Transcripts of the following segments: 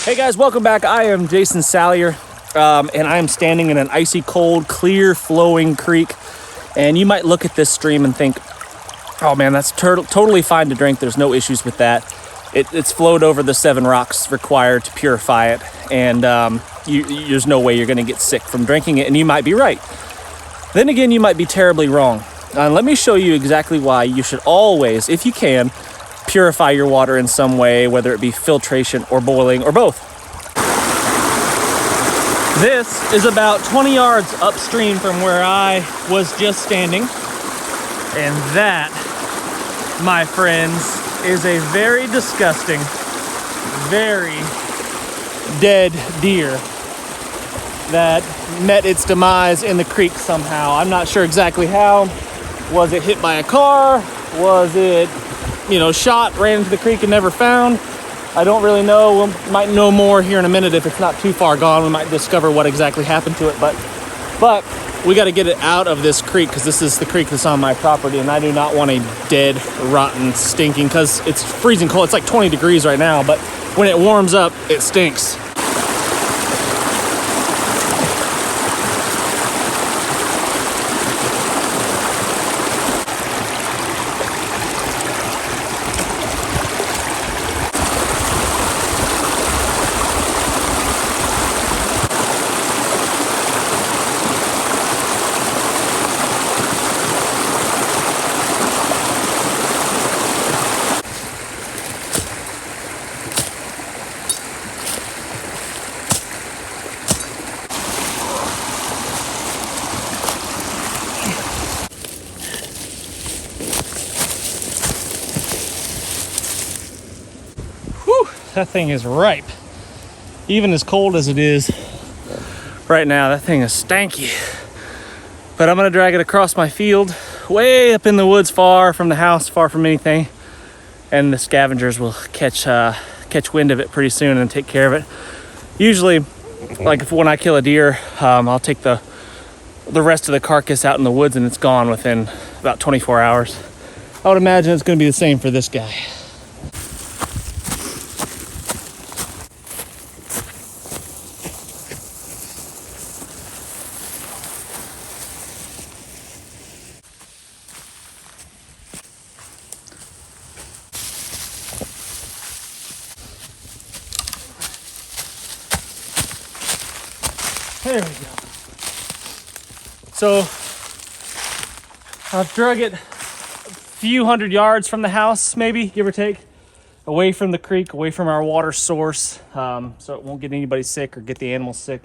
Hey guys, welcome back. I am Jason Salyer, and I am standing in an icy cold, clear flowing creek. And you might look at this stream and think, oh man, that's totally fine to drink. There's no issues with that. It's flowed over the 7 rocks required to purify it. And there's no way you're gonna get sick from drinking it, and you might be right. Then again, you might be terribly wrong. Let me show you exactly why you should always, if you can, purify your water in some way, whether it be filtration or boiling or both. This is about 20 yards upstream from where I was just standing. And that, my friends, is a very disgusting, very dead deer that met its demise in the creek somehow. I'm not sure exactly how. Was it hit by a car? Was it, shot, ran into the creek and never found? I don't really know. We might know more here in a minute. If it's not too far gone, we might discover what exactly happened to it. But we got to get it out of this creek, because this is the creek that's on my property, and I do not want a dead, rotten, stinking, because it's freezing cold. It's like 20 degrees right now, but when it warms up, it stinks. That thing is ripe. Even as cold as it is right now, that thing is stanky. But I'm gonna drag it across my field, way up in the woods, far from the house, far from anything. And the scavengers will catch wind of it pretty soon and take care of it. Usually, like when I kill a deer, I'll take the rest of the carcass out in the woods and it's gone within about 24 hours. I would imagine it's gonna be the same for this guy. There we go. So I've drug it a few hundred yards from the house, maybe, give or take, away from the creek, away from our water source, so it won't get anybody sick or get the animals sick.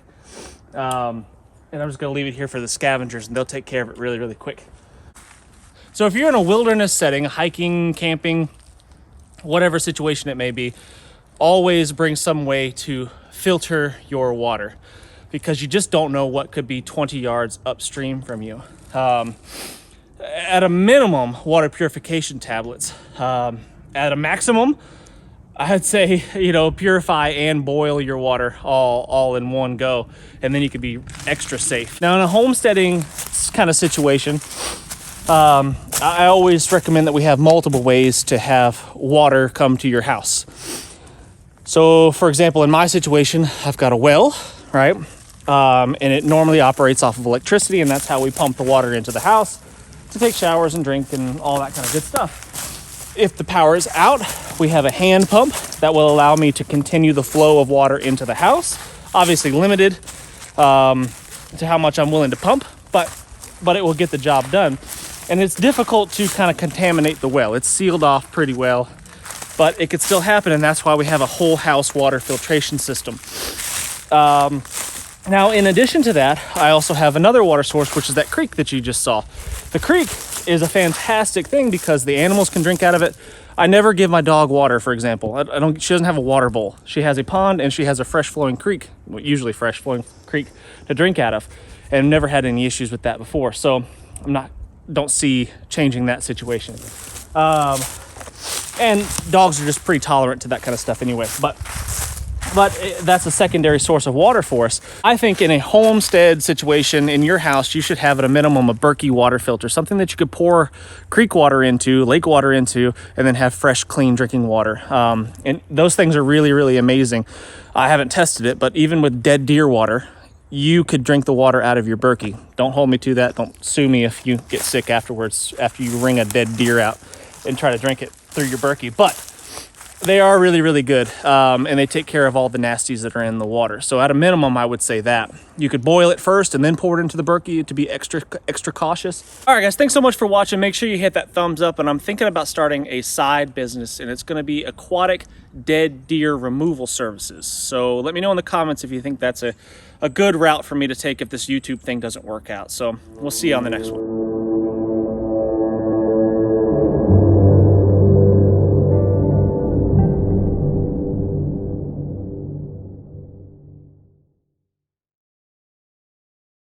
And I'm just gonna leave it here for the scavengers, and they'll take care of it really, really quick. So if you're in a wilderness setting, hiking, camping, whatever situation it may be, always bring some way to filter your water, because you just don't know what could be 20 yards upstream from you. At a minimum, water purification tablets. At a maximum, I'd say, purify and boil your water all in one go, and then you could be extra safe. Now, in a homesteading kind of situation, I always recommend that we have multiple ways to have water come to your house. So, for example, in my situation, I've got a well, right? And it normally operates off of electricity, and that's how we pump the water into the house to take showers and drink and all that kind of good stuff. If the power is out, we have a hand pump that will allow me to continue the flow of water into the house. Obviously limited to how much I'm willing to pump, but it will get the job done. And it's difficult to kind of contaminate the well. It's sealed off pretty well, but it could still happen, and that's why we have a whole house water filtration system. Now, in addition to that, I also have another water source, which is that creek that you just saw. The creek is a fantastic thing because the animals can drink out of it. I never give my dog water, for example. She doesn't have a water bowl. She has a pond, and she has a fresh flowing creek, usually fresh flowing creek, to drink out of, and never had any issues with that before. So don't see changing that situation. And dogs are just pretty tolerant to that kind of stuff anyway. But but that's a secondary source of water for us. I think in a homestead situation in your house, you should have at a minimum a Berkey water filter, something that you could pour creek water into, lake water into, and then have fresh, clean drinking water. And those things are really, really amazing. I haven't tested it, but even with dead deer water, you could drink the water out of your Berkey. Don't hold me to that. Don't sue me if you get sick afterwards, after you wring a dead deer out and try to drink it through your Berkey. But they are really, really good, and they take care of all the nasties that are in the water. So at a minimum, I would say that. You could boil it first and then pour it into the Berkey to be extra cautious. All right, guys, thanks so much for watching. Make sure you hit that thumbs up, and I'm thinking about starting a side business, and it's gonna be aquatic dead deer removal services. So let me know in the comments if you think that's a good route for me to take if this YouTube thing doesn't work out. So we'll see you on the next one.